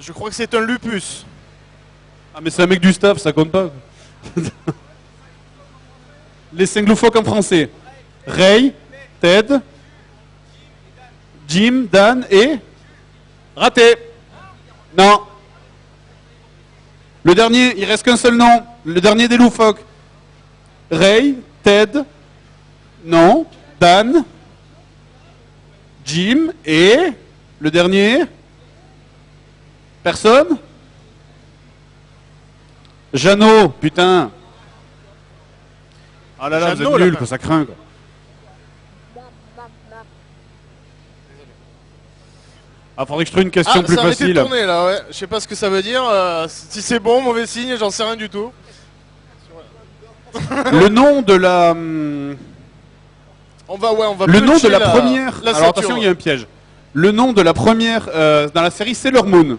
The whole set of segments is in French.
Je crois que c'est un lupus. Ah mais c'est un mec du staff, ça compte pas. Les 5 loufoques en français. Ray, Ted, Jim, Dan et... Raté. Non. Le dernier, il reste qu'un seul nom. Le dernier des loufoques. Ray, Ted, non, Dan, Jim et... Le dernier... Personne? Jeannot, putain. Ah là là, Jeannot, vous êtes nuls, là. quoi, ça craint, quoi. Ah, faudrait que je trouve une question plus ça a arrêté de facile. tourner là, ouais. Je sais pas ce que ça veut dire. Si c'est bon, mauvais signe, j'en sais rien du tout. Le nom de la... On va Le nom de puncher la première... la Alors attention, il y a un piège. Le nom de la première dans la série Sailor Moon.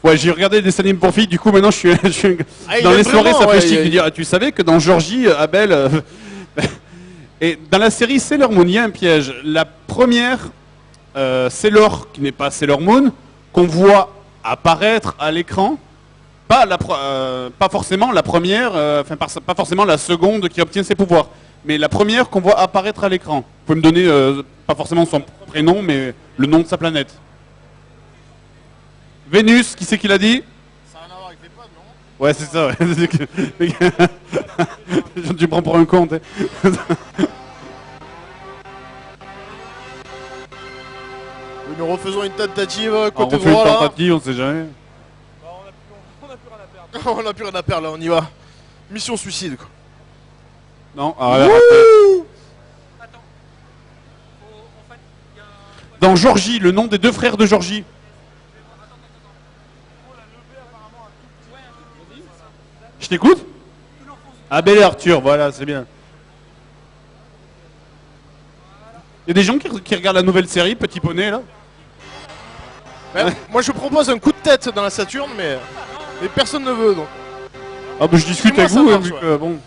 Ouais, j'ai regardé des animes pour filles, du coup maintenant je suis Ah, il dans aime les soirées, vraiment, ça fait ouais, chic de dire, ah, tu savais que dans Georgie, Abel... Et dans la série Sailor Moon, il y a un piège. La première Sailor, qui n'est pas Sailor Moon, qu'on voit apparaître à l'écran, pas forcément la première, pas forcément la seconde qui obtient ses pouvoirs, mais la première qu'on voit apparaître à l'écran. Vous pouvez me donner, pas forcément son prénom, mais le nom de sa planète. Vénus, qui c'est qui l'a dit? Ça n'a rien à voir avec les potes, non? Ouais, c'est ça, ouais. Tu me prends pour un con, t'es. Oui, nous refaisons une tentative On côté refait une droit là. tentative, on sait jamais. On n'a plus rien à perdre là, on y va. Mission suicide quoi. Non, ah, ouais, raté. Dans Georgie, le nom des deux frères de Georgie. Je t'écoute? Abel et Arthur, voilà, c'est bien. Il y a des gens qui regardent la nouvelle série, Petit Poney, là. Ouais, moi je propose un coup de tête dans la Saturne, mais personne ne veut donc. Ah bah je discute Dis-moi, avec ça vous, marche, vu ouais. que, bon...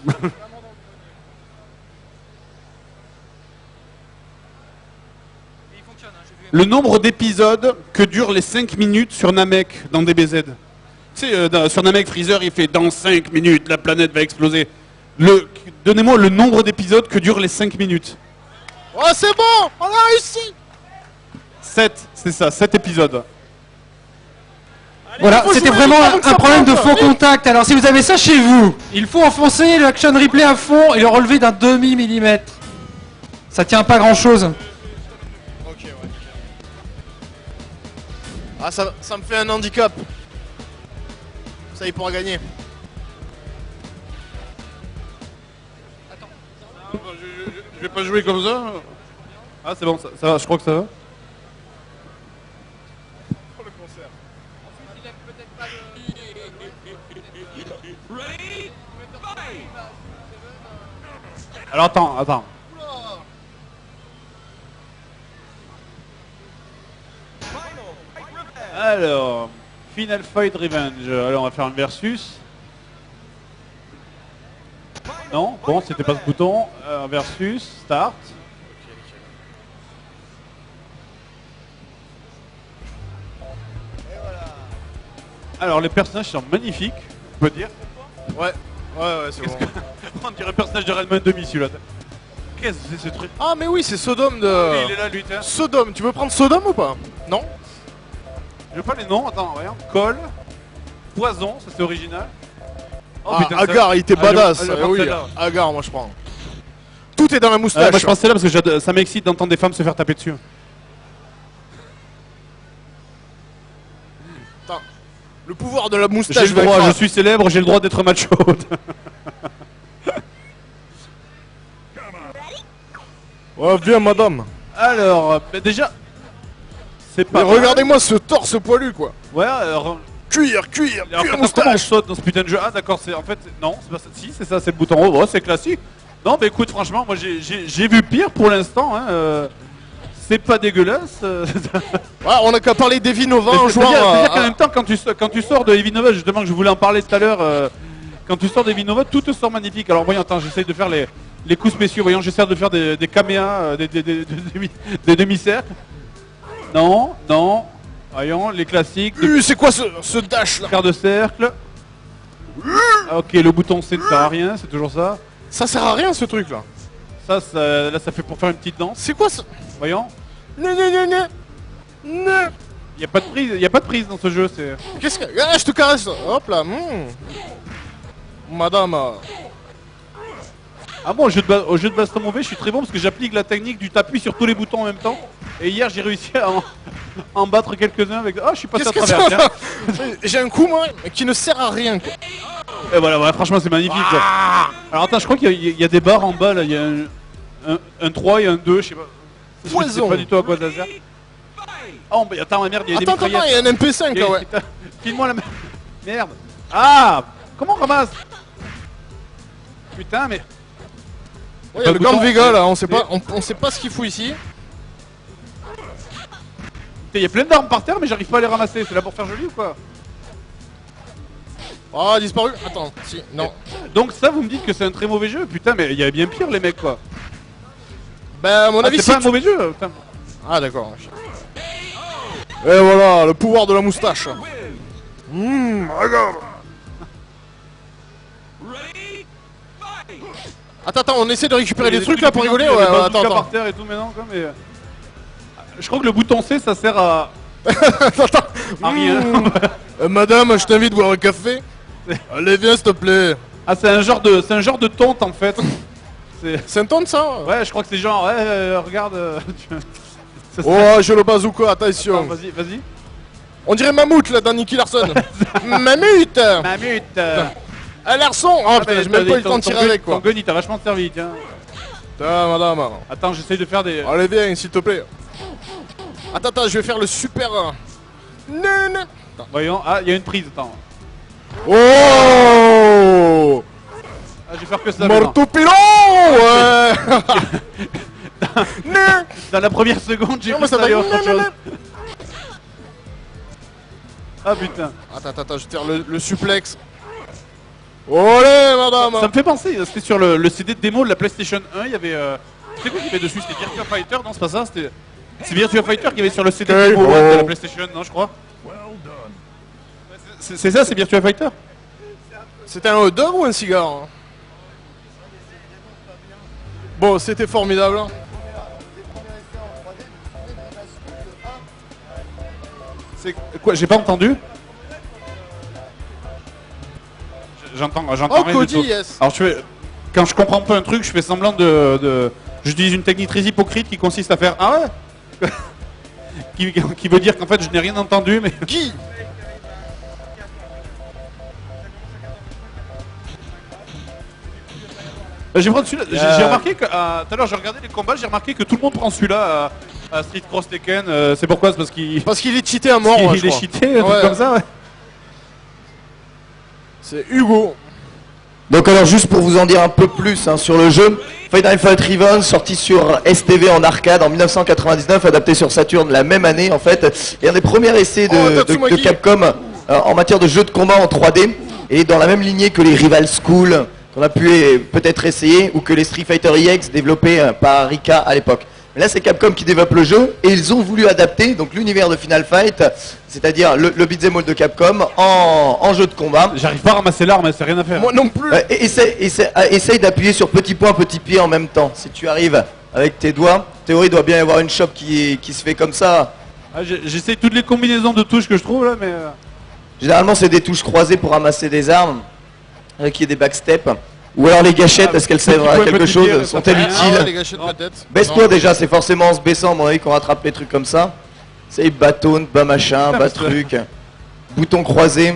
Le nombre d'épisodes que durent les 5 minutes sur Namek dans DBZ. Tu sais, sur Namek, Freezer, il fait « Dans 5 minutes, la planète va exploser ». Donnez-moi le nombre d'épisodes que durent les 5 minutes. Oh c'est bon, on a réussi. 7, c'est ça, 7 épisodes. Voilà, il faut c'était jouer vraiment avant que ça un problème de parte. faux contact. Alors si vous avez ça chez vous, il faut enfoncer le action replay à fond et le relever d'un demi-millimètre. Ça tient pas grand chose. Ok, ouais. Ah ça me fait un handicap. Ça il pourra gagner. Je vais pas jouer comme ça. Ah c'est bon, ça va, je crois que ça va. Alors attends. Alors, Final Fight Revenge. Alors on va faire un versus. Non, bon, c'était pas ce bouton. Versus, start. Alors les personnages sont magnifiques, on peut dire. Ouais, c'est bon. On dirait un personnage de Redman demi celui-là. Qu'est-ce que c'est ce truc? Ah mais oui, c'est Sodome de... Il est là lui, tiens. Sodome, tu veux prendre Sodome ou pas? Non? Je veux pas les noms, attends, voyons. Colle, Poison, ça c'est original. Oh, Ah, putain, Agar, il était badass. allez, Oui, celle-là. Agar, moi je prends. Tout est dans la moustache. Moi je pense que c'est là parce que ça m'excite d'entendre des femmes se faire taper dessus. Attends. Le pouvoir de la moustache. J'ai le droit, vaincra. je suis célèbre, j'ai le droit d'être macho. Ouais, viens madame. Alors, déjà, c'est Mais pas mal. regardez-moi ce torse poilu quoi. Ouais, alors... Cuir Alors, comment on moustache. saute dans ce putain de jeu? Ah d'accord, c'est en fait... Non, c'est pas ça. Si, c'est ça, c'est le bouton haut. Ouais, c'est classique. Non, mais écoute, franchement, moi j'ai vu pire pour l'instant. Hein, c'est pas dégueulasse. Ouais, on a qu'à parler d'Evinova en jouant C'est-à-dire qu'en même temps, quand tu sors de Evinova, justement, que je voulais en parler tout à l'heure, quand tu sors d'Evinova, tout te sort magnifique. Alors voyons, attends, j'essaye de faire les coups spéciaux. Voyons, j'essaie de faire des caméas, des demi-cercles. Non, non. Voyons, les classiques. C'est quoi ce dash là? Quart de cercle. Ah, ok, le bouton C ne sert à rien, c'est toujours ça. Ça sert à rien ce truc là. Là, ça fait pour faire une petite danse. C'est quoi ça? Voyons. Non, non, non, non. Non. Il y a pas de prise dans ce jeu, c'est... Qu'est-ce que... Ah, je te caresse. Hop là. Madame. Ah bon, au jeu de baston mauvais, je suis très bon parce que j'applique la technique du t'appuies sur tous les boutons en même temps. Et hier, j'ai réussi à en battre quelques-uns avec... Ah, je suis passé à Qu'est-ce travers, tiens. J'ai un coup, moi, qui ne sert à rien, quoi. Et voilà, ouais, franchement, c'est magnifique, ça. Alors attends, je crois qu'il y a des barres en bas, là. Il y a un 3 et un 2, je sais pas. Je sais Poison. pas du tout à quoi ça sert. Oh, mais attends, merde, il y a des Attends, mitraillettes. il y a un MP5, là, ouais. File-moi la... Merde. Ah, comment on ramasse? Putain, mais... Ouais, il y a le gant de Vega, là, on sait pas ce qu'il fout ici. Il y a plein d'armes par terre, mais j'arrive pas à les ramasser. C'est là pour faire joli ou quoi? Oh, disparu. Attends, si, non. Donc ça, vous me dites que c'est un très mauvais jeu? Putain, mais il y a bien pire, les mecs, quoi. Ben, à mon avis, c'est pas un mauvais jeu, putain. Ah, d'accord. Et voilà, le pouvoir de la moustache. Regarde. Attends, on essaie de récupérer des trucs là pour rigoler. Ouais, attends. Par terre et tout maintenant, quoi, mais... Je crois que le bouton C, ça sert à... Attends. à rien. Madame, je t'invite à boire un café. Allez, viens, s'il te plaît. Ah, c'est un genre de tonte, en fait. C'est un tonte, ça? Ouais, je crois que c'est genre, regarde... Oh, j'ai le bazooka, attention. Vas-y, vas-y. On dirait Mammouth, là, dans Nicky Larson. Mammouth. Ah, Larson. Oh, putain, j'ai même pas eu le temps de tirer avec, quoi. Ton gun, il t'a vachement servi, tiens. Tiens, madame. Attends, j'essaye de faire des... Allez, viens, s'il te plaît. Attends, je vais faire le super... Non. Attends, voyons, ah, il y a une prise, attends. Oh. Ah, je vais faire que ça. Morto pilon. Ouais. Non. Dans la première seconde, j'ai Non, cru mais ça que ça allait va. autre chose. Ah putain. Attends, je vais faire le suplex. Olé, madame. Ça me fait penser, c'était sur le CD de démo de la PlayStation 1, il y avait... C'était quoi qu'il y avait dessus? C'était Virtua Fighter? Non, c'est pas ça, c'était... C'est Virtua Fighter qu'il y avait sur le CD de démo de la PlayStation, non, je crois. C'est ça, c'est Virtua Fighter? C'était un hot dog ou un cigare? Bon, c'était formidable. C'est quoi? J'ai pas entendu? J'entends Oh, rien Cody, du tout. yes. Alors quand je comprends pas un truc, je fais semblant de... J'utilise une technique très hypocrite qui consiste à faire « Ah ouais ?» qui veut dire qu'en fait je n'ai rien entendu, mais... Guy. J'ai pris celui-là. J'ai remarqué que... tout à l'heure j'ai regardé les combats, j'ai remarqué que tout le monde prend celui-là à Street Cross Tekken. C'est pourquoi? C'est Parce qu'il est cheaté à mort, il est cheaté, un truc comme ça, ouais. C'est Hugo. Donc alors juste pour vous en dire un peu plus sur le jeu, Final Fight Revan, sorti sur STV en arcade en 1999, adapté sur Saturn la même année en fait, et un des premiers essais de Capcom en matière de jeu de combat en 3D, et dans la même lignée que les Rival School qu'on a pu peut-être essayer, ou que les Street Fighter EX développés par Rika à l'époque. Mais là c'est Capcom qui développe le jeu, et ils ont voulu adapter donc l'univers de Final Fight, c'est-à-dire le beat'em all de Capcom en jeu de combat. J'arrive pas à ramasser l'arme, c'est rien à faire. Moi non plus. Essaye d'appuyer sur petit point, petit pied en même temps. Si tu arrives avec tes doigts, en théorie il doit bien y avoir une chope qui se fait comme ça. Ah, j'essaye toutes les combinaisons de touches que je trouve là, mais... Généralement c'est des touches croisées pour ramasser des armes, qui est des backsteps. Ou alors les gâchettes, est-ce qu'elles servent à quelque chose? Sont-elles utiles? Les gâchettes peut-être. Baisse-toi déjà, c'est forcément en se baissant, à mon avis, qu'on rattrape les trucs comme ça. C'est bâtonne, bas machin, bas truc, bouton croisé.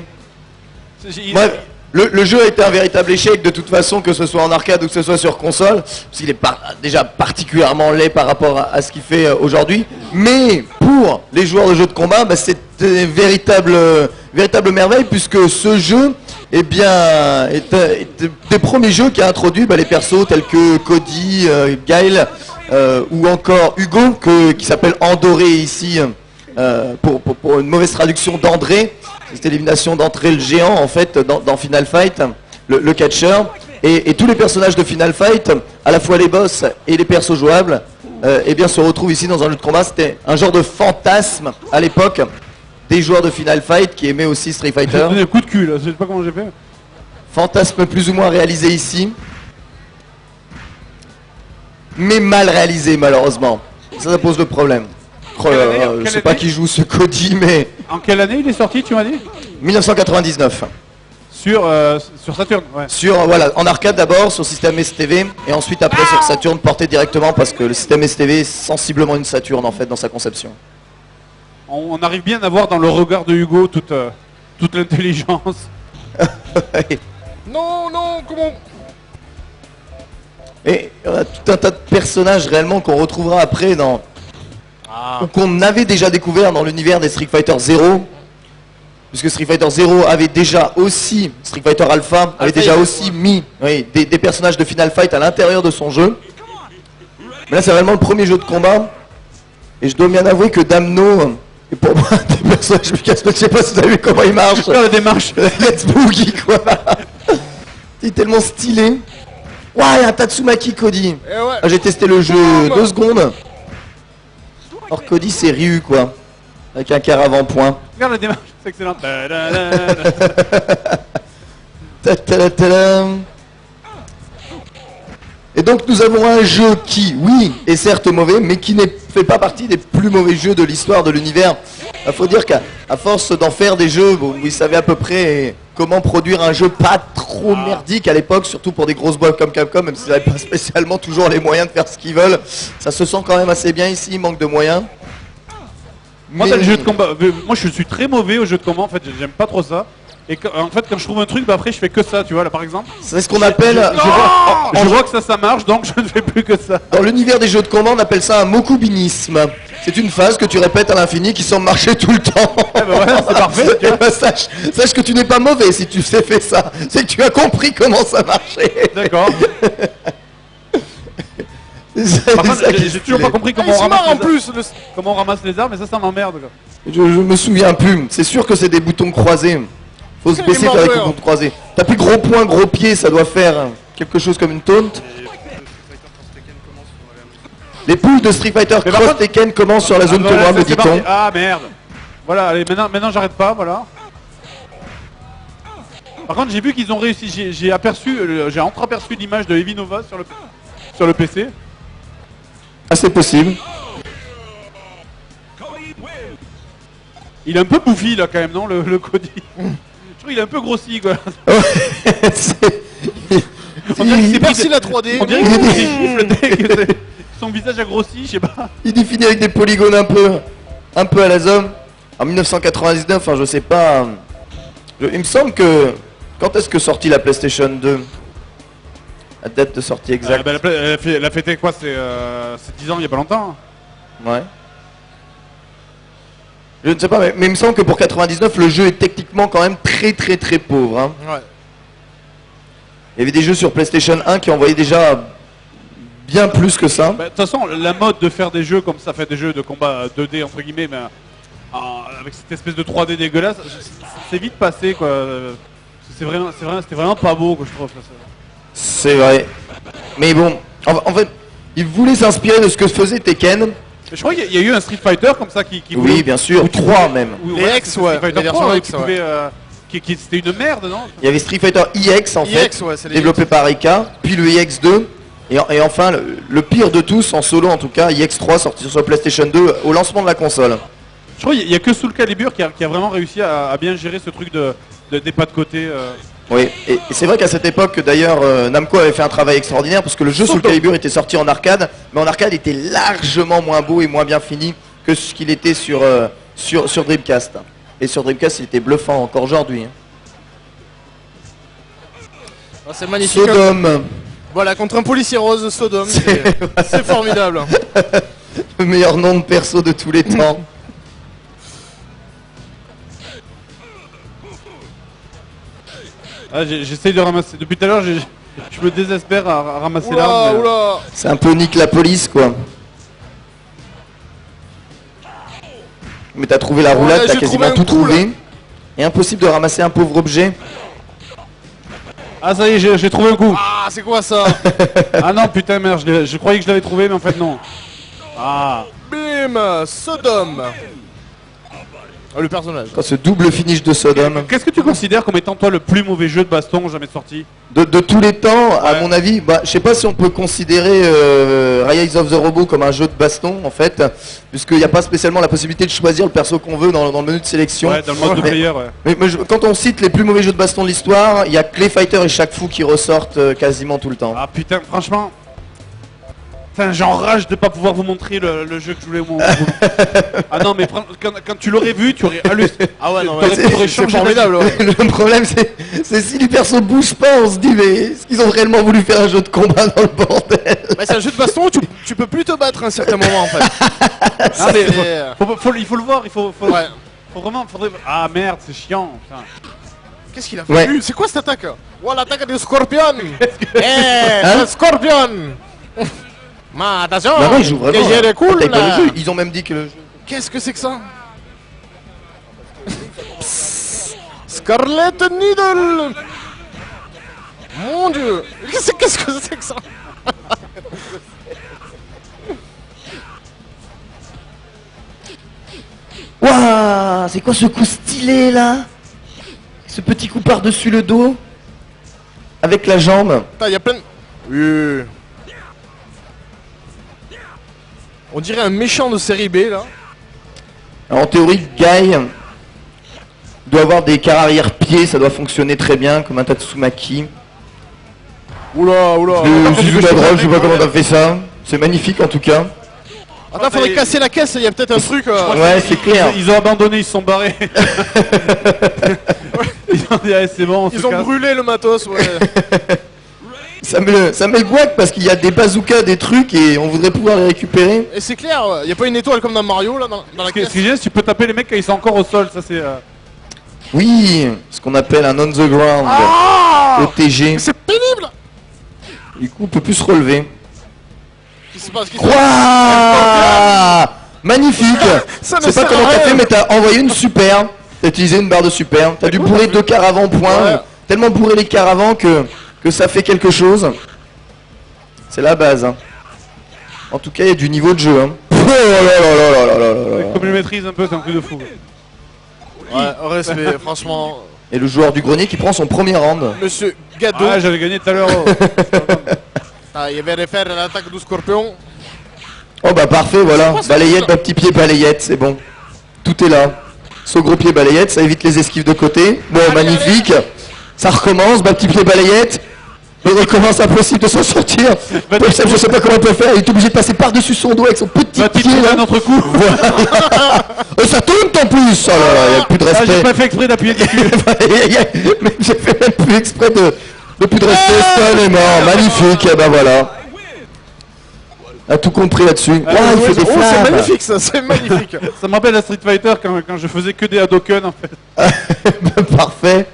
Bref, le jeu a été un véritable échec de toute façon, que ce soit en arcade ou que ce soit sur console, parce qu'il est déjà particulièrement laid par rapport à ce qu'il fait aujourd'hui. Mais pour les joueurs de jeux de combat, c'est une véritable merveille, puisque ce jeu est des premiers jeux qui a introduit les persos tels que Cody, Guile ou encore Hugo, qui s'appelle Andoré ici, pour une mauvaise traduction d'André. C'était l'élimination d'André le géant en fait dans Final Fight, le catcheur. Et tous les personnages de Final Fight, à la fois les boss et les persos jouables, se retrouvent ici dans un jeu de combat. C'était un genre de fantasme à l'époque. des joueurs de Final Fight qui aimaient aussi Street J'ai Fighter. donné un coup de cul là, je sais pas comment j'ai fait. Fantasme plus ou moins réalisé ici. Mais mal réalisé malheureusement. Ça pose le problème. Oh là là, je sais pas qui joue ce Cody, mais... En quelle année il est sorti, tu m'as dit? 1999. Sur Saturn, ouais. Sur, voilà, en arcade d'abord, sur système STV, et ensuite après sur Saturn, porté directement parce que le système STV est sensiblement une Saturn en fait dans sa conception. On arrive bien à voir dans le regard de Hugo toute l'intelligence. Non, non, comment? Et on a tout un tas de personnages réellement qu'on retrouvera après dans... ou qu'on avait déjà découvert dans l'univers des Street Fighter 0. Puisque Street Fighter 0 avait déjà aussi, Street Fighter Alpha avait déjà aussi mis des personnages de Final Fight à l'intérieur de son jeu. Mais là c'est vraiment le premier jeu de combat. Et je dois bien avouer que Damno est pour moi un des personnages, je sais pas si vous avez vu comment il marche. La démarche. Let's Boogie quoi. Il est tellement stylé. Ouais, il y a un Tatsumaki Cody. Eh ouais. Ah, j'ai testé le jeu 2 secondes. Or Cody c'est Ryu quoi. Avec un quart avant-point. Regarde la démarche, c'est excellent. Ta-ta-la-ta-la. Et donc nous avons un jeu qui, oui, est certes mauvais, mais qui ne fait pas partie des plus mauvais jeux de l'histoire de l'univers. Il faut dire qu'à force d'en faire des jeux, bon, vous savez à peu près comment produire un jeu pas trop merdique à l'époque, surtout pour des grosses boîtes comme Capcom, même s'ils n'avaient pas spécialement toujours les moyens de faire ce qu'ils veulent. Ça se sent quand même assez bien ici, il manque de moyens. Moi, dans les jeux de combat, moi je suis très mauvais au jeu de combat en fait, j'aime pas trop ça. Et en fait, quand je trouve un truc, bah après je fais que ça, tu vois, là par exemple. C'est ce qu'on appelle... Je vois que ça marche, donc je ne fais plus que ça. Dans l'univers des jeux de combat, on appelle ça un mokubinisme. C'est une phase que tu répètes à l'infini qui semble marcher tout le temps. Eh ben voilà, c'est parfait. Eh ben, sache que tu n'es pas mauvais si tu sais faire ça. C'est que tu as compris comment ça marchait. D'accord. Par contre, j'ai toujours pas compris comment on ramasse les armes, et ça m'emmerde quoi. Je me souviens plus. C'est sûr que c'est des boutons croisés. Faut se baisser avec les boutons croisés. T'as plus gros poing, gros pied, ça doit faire quelque chose comme une taunt. Les poules de Street Fighter Cross Tekken commencent sur la zone tournoi, me dit-on. Ah merde. Voilà, allez, maintenant j'arrête pas, voilà. Par contre, j'ai vu qu'ils ont réussi, j'ai entreaperçu l'image de Heavy Nova sur le PC. Ah, c'est possible. Il est un peu bouffi là quand même, non, le Cody. Je trouve qu'il est un peu grossi quoi. On dirait qu'il s'est percé la 3D. On dirait qu'il s'est gifle, son visage a grossi, je sais pas. Il définit avec des polygones un peu à la zone. En 1999, enfin je sais pas. Il me semble que... Quand est-ce que sortit la PlayStation 2? La date de sortie exacte. Elle a fêté quoi? C'est 10 ans il y a pas longtemps. Ouais. Je ne sais pas, mais il me semble que pour 99, le jeu est techniquement quand même très pauvre. Hein. Ouais. Il y avait des jeux sur PlayStation 1 qui envoyaient déjà bien plus que ça. De toute façon, la mode de faire des jeux comme ça, fait des jeux de combat 2D entre guillemets, mais avec cette espèce de 3D dégueulasse, c'est vite passé quoi. C'était vraiment pas beau quoi, je trouve. C'est vrai. Mais bon, en fait, ils voulaient s'inspirer de ce que faisait Tekken. Je crois qu'il y a eu un Street Fighter comme ça qui oui, bien sûr, 3 même. Les X, ouais. Les versions X, c'était une merde, non? Il y avait Street Fighter EX en fait, ouais, développé par Ika, puis le EX2, et enfin le pire de tous, en solo en tout cas, EX3 sorti sur PlayStation 2 au lancement de la console. Je crois qu'il n'y a que Soul Calibur qui a vraiment réussi à bien gérer ce truc des pas de côté. Oui, et c'est vrai qu'à cette époque, d'ailleurs, Namco avait fait un travail extraordinaire parce que le jeu Soul Calibur était sorti en arcade, mais en arcade il était largement moins beau et moins bien fini que ce qu'il était sur Dreamcast. Et sur Dreamcast, il était bluffant encore aujourd'hui. Oh, c'est magnifique. Sodom. Voilà, contre un policier rose, Sodom. C'est formidable. Le meilleur nom de perso de tous les temps. Ah, j'essaye de ramasser. Depuis tout à l'heure, je me désespère à ramasser l'arme. C'est un peu Nick la police, quoi. Mais t'as trouvé la roulade, t'as quasiment tout trouvé. Et impossible de ramasser un pauvre objet. Ah, ça y est, j'ai trouvé un coup. Ah, c'est quoi ça? Ah non, putain, merde, je croyais que je l'avais trouvé, mais en fait, non. Ah. Bim, Sodom. Le personnage. Ce double finish de Sodom. Qu'est-ce que tu considères comme étant toi le plus mauvais jeu de baston jamais sorti? De tous les temps, à mon avis, bah, je sais pas si on peut considérer Rise of the Robot comme un jeu de baston en fait, puisqu'il n'y a pas spécialement la possibilité de choisir le perso qu'on veut dans le menu de sélection. Ouais, dans le mode de player, ouais. Mais quand on cite les plus mauvais jeux de baston de l'histoire, il y a Clay Fighter et Shaq Fu qui ressortent quasiment tout le temps. Ah putain, franchement. Enfin, j'enrage de pas pouvoir vous montrer le jeu que je voulais vous montrer. Ah non, mais quand tu l'aurais vu, tu aurais halluciné. Ah ouais, non, c'est formidable. Ouais. Le problème, c'est si les persos bougent pas, on se dit, mais est-ce qu'ils ont réellement voulu faire un jeu de combat dans le bordel? Bah, c'est un jeu de baston où tu peux plus te battre à un certain moment en fait. Ah, mais il faut le voir, il faut Ouais. faut vraiment. Ah merde, c'est chiant. Putain. Qu'est-ce qu'il a fait lui? C'est quoi cette attaque? Oh, l'attaque du scorpion. Le scorpion. Mais attention, non, ils jouent vraiment. que j'ai cool, t'as pas là. le jeu. Ils ont même dit que le jeu. Qu'est-ce que c'est que ça? Scarlet Needle. Mon dieu. Qu'est-ce que c'est que ça? Waouh, c'est quoi ce coup stylé là? Ce petit coup par-dessus le dos avec la jambe. Putain, il y a plein de... On dirait un méchant de série B là. Alors, en théorie, Guy doit avoir des quarts arrière-pieds, ça doit fonctionner très bien comme un Tatsumaki. Oula. J'ai vu la drôle, je sais pas comment t'as fait ça. C'est magnifique en tout cas. Attends, faudrait casser la caisse, il y a peut-être un truc. Ouais, c'est clair. Ils ont abandonné, ils se sont barrés. Ils ont dit, allez, c'est bon, Ils ont brûlé le matos, ouais. Ça met le guac parce qu'il y a des bazookas, des trucs et on voudrait pouvoir les récupérer. Et c'est clair, il y a pas une étoile comme dans Mario là dans la Ce caisse. qui est génial, c'est que tu peux taper les mecs quand ils sont encore au sol, ça c'est... Oui, ce qu'on appelle un on the ground, OTG. C'est pénible. Du coup, on peut plus se relever. Qu'est-ce qui se passe? Waouh, magnifique. Ça ne Je sais pas sert à comment t'as rien. fait, mais t'as envoyé une super. T'as utilisé une barre de super. T'as dû bourrer 2 quarts avant point. Ouais. Tellement bourrer les quarts avant que ça fait quelque chose. C'est la base. Hein. En tout cas, il y a du niveau de jeu. Hein. Oh là là là là là là là là. Comme je le maîtrise un peu, c'est un truc de fou. Ouais, respect, franchement. Et le joueur du grenier qui prend son premier round. Monsieur Gado. Ah, j'avais gagné tout à l'heure. Ah, il va faire l'attaque du scorpion. Oh bah parfait, voilà. quoi, ce Balayette, truc-là bas petit pied, balayette, c'est bon. Tout est là. Saut gros pied, balayette, ça évite les esquives de côté. Bon, magnifique. Ça recommence, bas petit pied, balayette. Il recommence, impossible de s'en sortir. Pochef, je sais pas comment il peut faire, il est obligé de passer par-dessus son dos avec son petit pied là. un autre coup. Oh, ça tourne en plus. Oh là là, il n'y a plus de Ah, j'ai respect. pas fait exprès d'appuyer dessus. Mais j'ai fait même plus exprès de plus de respect. Stone est mort, magnifique, et ben voilà. A tout compris là-dessus. Oh, il fait des c'est flammes. magnifique ça, c'est magnifique. Ça me rappelle la Street Fighter quand je faisais que des Hadoken en fait. Parfait.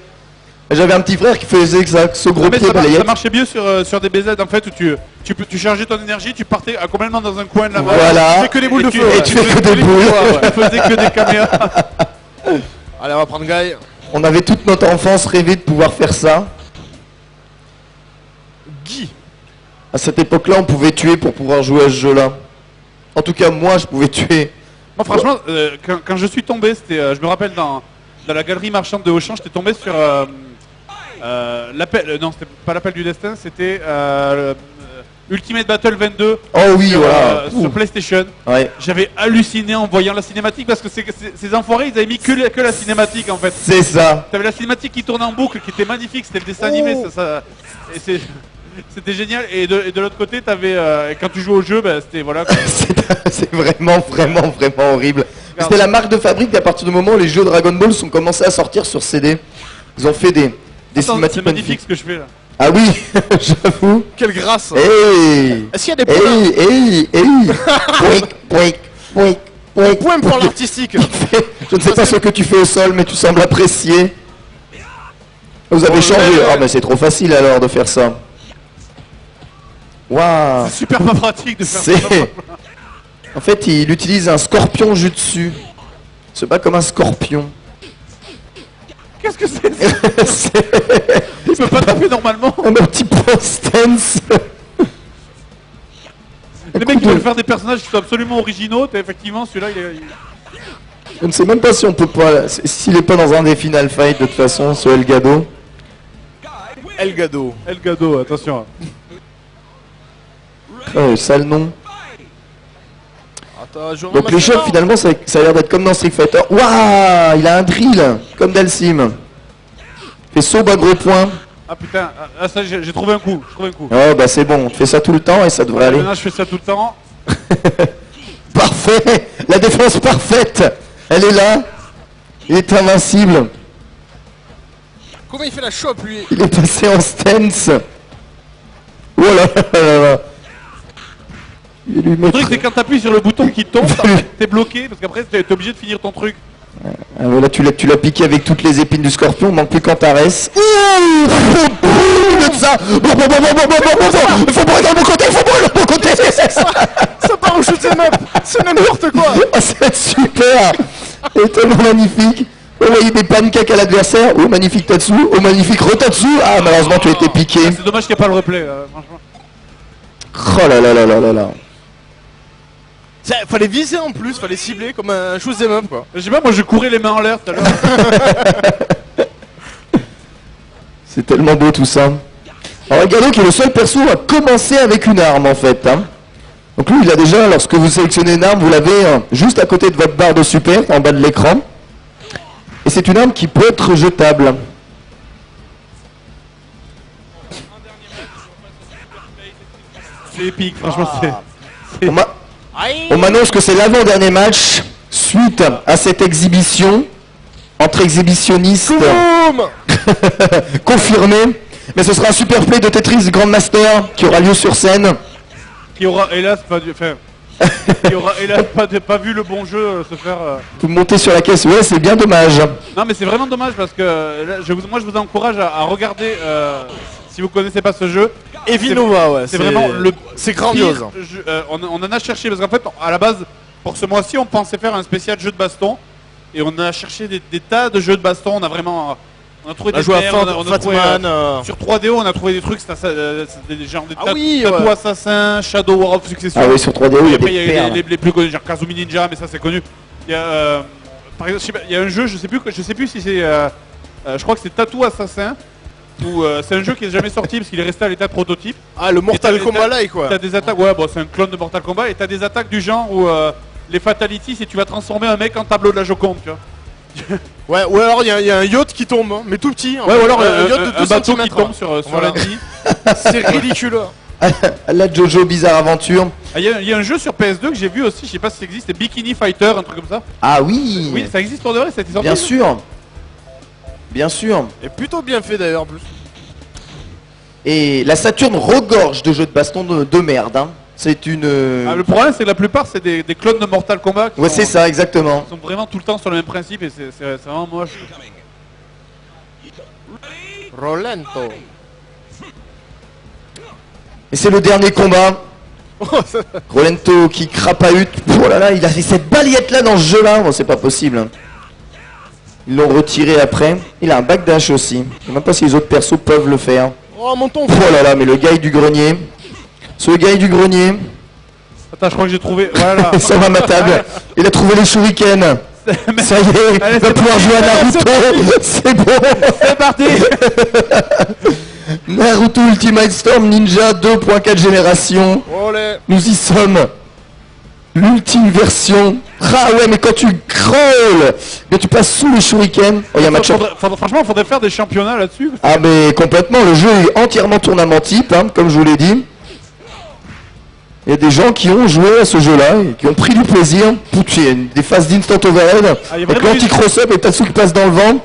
J'avais un petit frère qui faisait ça, ce gros Mais pied ça balayette. marchait mieux sur des BZ en fait où tu chargeais ton énergie, tu partais complètement dans un coin de la map. Voilà. Tu fais que des boules de feu. Et tu fais que des boules. Tu faisais que des caméras. Allez, on va prendre Guy. On avait toute notre enfance rêvé de pouvoir faire ça. Guy. À cette époque-là, on pouvait tuer pour pouvoir jouer à ce jeu-là. En tout cas, moi, je pouvais tuer. Moi franchement, quand je suis tombé, c'était, je me rappelle dans la galerie marchande de Auchan, j'étais tombé sur l'appel, non c'était pas l'appel du destin, c'était Ultimate Battle 22 Oh oui, voilà. sur PlayStation. Ouais, J'avais halluciné en voyant la cinématique parce que ces enfoirés ils avaient mis que la cinématique en fait. c'est ça. T'avais la cinématique qui tournait en boucle, qui était magnifique, c'était le dessin animé, et c'était génial. Et de l'autre côté, t'avais quand tu jouais au jeu, bah, c'était voilà. C'est vraiment horrible. C'était la marque de fabrique à partir du moment où les jeux Dragon Ball sont commencés à sortir sur CD. Ils ont fait des Attends, cinématiques c'est magnifique ce que je fais là. Ah oui, j'avoue. Quelle grâce. Hey, Est-ce qu'il y a des points? Pouic. Point pour l'artistique. Je ne sais pas ce que tu fais au sol, mais tu sembles apprécier. Vous avez changé. Ah, mais c'est trop facile alors de faire ça. Waouh. C'est super pas pratique de faire ça. C'est... En fait, il utilise un scorpion jutsu. C'est pas comme un scorpion. Qu'est-ce que c'est? Il peut pas taper normalement. Un petit post-tense. Les mecs qui veulent faire des personnages qui sont absolument originaux, effectivement celui-là il est... Je ne sais même pas si on peut pas... S'il est pas dans un des final fight, de toute façon, ce Elgado. Elgado. Elgado, attention. Oh, sale nom. Attends, Donc les chefs, finalement, ça a l'air d'être comme dans Street Fighter. Waouh, il a un drill, comme Dalsim. Fait saut, bas, gros point. Ah putain, ah, ça j'ai trouvé un coup. Oh bah c'est bon, tu fais ça tout le temps et ça devrait aller. Maintenant je fais ça tout le temps. Parfait, la défense parfaite. Elle est là. Il est invincible. Comment il fait la chope lui? Il est passé en stance. Oh là là là là. Il lui Le met... truc c'est quand t'appuies sur le bouton qui tombe, t'es bloqué parce qu'après t'es obligé de finir ton truc. Ah, voilà, tu l'as piqué avec toutes les épines du scorpion, manque plus qu'Antares. Ouh, ça. Bon, il faut brûler dans le bon côté, il faut brûler dans le bon côté. Ça part au shoot'em up. C'est n'importe quoi. Oh, c'est super. C'est tellement magnifique. Oh, il met pancake à l'adversaire. Oh, magnifique Tatsu. Oh, magnifique Rotatsu. Ah, malheureusement, tu as été piqué. C'est dommage qu'il n'y ait pas le replay, franchement. Oh là là là là là là. Fallait viser en plus, fallait cibler comme un shoot'em up quoi. Je sais pas, moi je courais les mains en l'air tout à l'heure. C'est tellement beau tout ça. Alors Elgado qui est le seul perso à commencer avec une arme en fait. Hein. Donc lui il a déjà, lorsque vous sélectionnez une arme, vous l'avez juste à côté de votre barre de super, en bas de l'écran. Et c'est une arme qui peut être jetable. C'est épique, franchement c'est... On m'annonce que c'est l'avant-dernier match suite à cette exhibition entre exhibitionnistes confirmé. Mais ce sera un super play de Tetris Grandmaster qui aura lieu sur scène. Qui aura hélas pas dû faire. Qui aura hélas pas vu le bon jeu se faire. Vous montez sur la caisse, ouais, c'est bien dommage. Non mais c'est vraiment dommage parce que là, moi je vous encourage à regarder si vous connaissez pas ce jeu. Evinova, ouais. C'est vraiment le. C'est grandiose. On en a cherché parce qu'en fait à la base pour ce mois-ci on pensait faire un spécial jeu de baston et on a cherché des tas de jeux de baston. On a vraiment on a trouvé des merdes, on a trouvé, sur 3DO on a trouvé des trucs, des genres de Tattoo Assassin, Shadow War of Succession. Ah oui, sur 3DO il y a des perles. Les plus connus, genre Kazumi Ninja, mais ça c'est connu. Il y a par exemple, il y a un jeu, je sais plus si c'est je crois que c'est Tattoo Assassin. C'est un jeu qui est jamais sorti parce qu'il est resté à l'état de prototype. Ah, le Mortal Kombat like quoi. T'as des attaques, ouais, bon c'est un clone de Mortal Kombat et t'as des attaques du genre où les fatalities c'est tu vas transformer un mec en tableau de la Joconde, tu vois. Ouais, ou alors il y a un yacht qui tombe, hein, mais tout petit. Ouais, ou alors un yacht de 2 bateau cm qui tombe sur l'ennemi. C'est ridicule. La Jojo Bizarre Aventure. Il y a un jeu sur PS2 que j'ai vu aussi, je sais pas si ça existe, c'est Bikini Fighter, un truc comme ça. Ah oui. Oui, ça existe pour de vrai, ça a été sorti. Bien sûr. Bien sûr. Et plutôt bien fait d'ailleurs en plus. Et la Saturn regorge de jeux de baston de merde. Hein. C'est une... le problème c'est que la plupart c'est des clones de Mortal Kombat. Ouais, c'est ça, exactement. Ils sont vraiment tout le temps sur le même principe et c'est vraiment moche. Rolento. Et c'est le dernier combat. Rolento qui crapahute. Oh là là, il a fait cette balayette là dans ce jeu là. Bon, c'est pas possible. Hein. Ils l'ont retiré après. Il a un backdash aussi. Je sais même pas si les autres persos peuvent le faire. Oh mon ton. Oh là là, mais le gars du grenier. Ce gars du grenier. Attends, je crois que j'ai trouvé. Voilà. Ça va ma table. Il a trouvé les shurikens. Ça y est, allez, il va pouvoir jouer à Naruto. C'est bon. C'est parti. Naruto Ultimate Storm Ninja 2.4 génération. Olé. Nous y sommes. L'ultime version. Ah ouais, mais quand tu crawls, mais tu passes sous les shurikens. Oh, y a match franchement, il faudrait faire des championnats là-dessus. Ah mais complètement, le jeu est entièrement tournament type, hein, comme je vous l'ai dit. Il y a des gens qui ont joué à ce jeu-là, et qui ont pris du plaisir. Il y a des phases d'instant overhead, avec l'anti-cross-up et Tatsu qui passe dans le vent.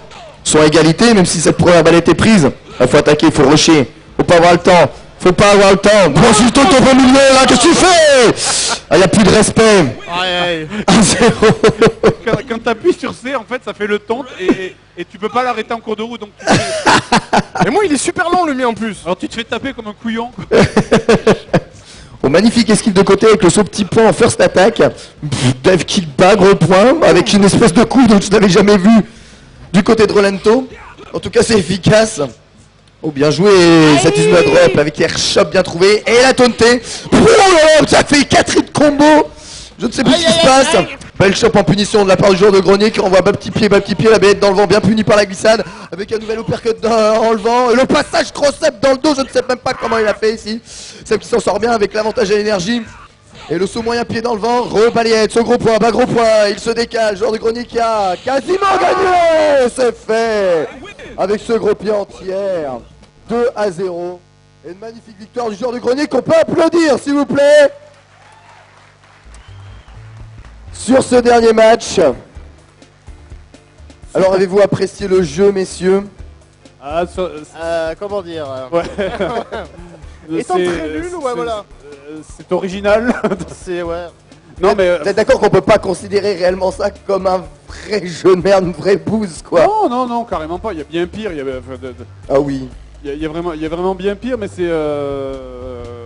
Sont à égalité, même si cette première balle était prise. Il faut attaquer, il faut rusher. Faut pas avoir le temps. Faut pas avoir le temps. Bon, si je te tombe au milieu, là, qu'est-ce que tu fais? Ah, y a plus de respect. Aïe aïe. 1-0. Quand t'appuies sur C, en fait, ça fait le taunt et tu peux pas l'arrêter en cours de route. Donc tu Et moi, il est super long le mien en plus. Alors tu te fais taper comme un couillon. Quoi. Bon, magnifique esquive de côté avec le saut petit point en first attack. Dive kick bas, gros point, avec une espèce de coup dont tu n'avais jamais vu du côté de Rolento. En tout cas, c'est efficace. Oh, bien joué, ça utilise la drop avec l'air shop bien trouvé. Et la taunté. Oh là là, ça fait 4 hits combo. Je ne sais plus ce qui se passe. Belle chope en punition de la part du joueur de Grenier qui renvoie bas petit pied, la bête dans le vent, bien puni par la glissade, avec un nouvel uppercut en le vent, et le passage cross-up dans le dos, je ne sais même pas comment il a fait ici. Seb qui s'en sort bien avec l'avantage à l'énergie. Et le saut moyen pied dans le vent, rebalayette, ce gros point, bas gros point, il se décale, joueur de Grenier qui a quasiment gagné, c'est fait, avec ce gros pied entier, 2-0, et une magnifique victoire du joueur de Grenier qu'on peut applaudir s'il vous plaît. Sur ce dernier match, alors avez-vous apprécié le jeu, messieurs? Comment dire Ouais. Étant très nul, ouais, voilà. C'est original. C'est, ouais. Non, mais. Vous êtes d'accord qu'on peut pas considérer réellement ça comme un vrai jeu de merde, une vraie bouse, quoi? Non, carrément pas. Il y a bien pire. Ah oui. Il y a vraiment bien pire, mais c'est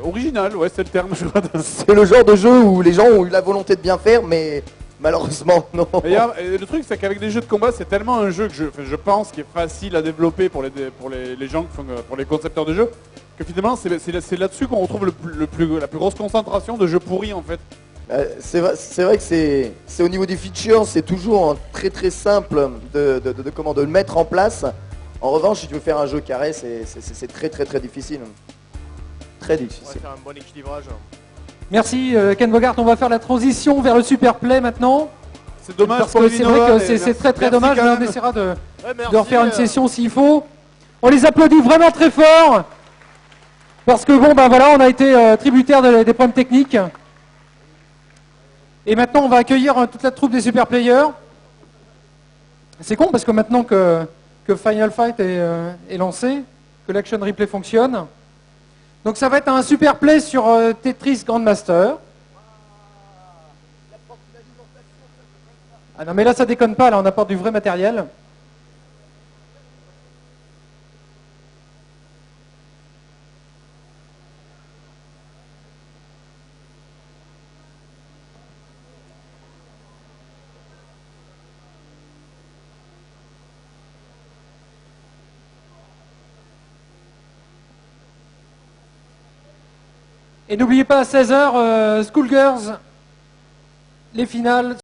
original, ouais, c'est le terme, je crois. C'est le genre de jeu où les gens ont eu la volonté de bien faire, mais malheureusement, non. Et le truc, c'est qu'avec des jeux de combat, c'est tellement un jeu que je pense qui est facile à développer pour les gens, pour les concepteurs de jeux, que finalement, c'est là-dessus qu'on retrouve la plus grosse concentration de jeux pourris, en fait. C'est vrai que c'est au niveau des features, c'est toujours très très simple de le mettre en place. En revanche, si tu veux faire un jeu carré, c'est très très très difficile. Très difficile. On va faire un bon équilibrage. Merci Ken Bogart, on va faire la transition vers le super play maintenant. C'est dommage parce pour que c'est vrai que c'est très très dommage, mais on essaiera de refaire une session s'il faut. On les applaudit vraiment très fort. Parce que bon, ben voilà, on a été tributaire des problèmes techniques. Et maintenant, on va accueillir toute la troupe des super players. C'est con parce que maintenant que Final Fight est lancé, que l'Action Replay fonctionne. Donc ça va être un super play sur Tetris Grandmaster. Ah non mais là ça déconne pas, là on apporte du vrai matériel. Et n'oubliez pas à 16h, Schoolgirls, les finales.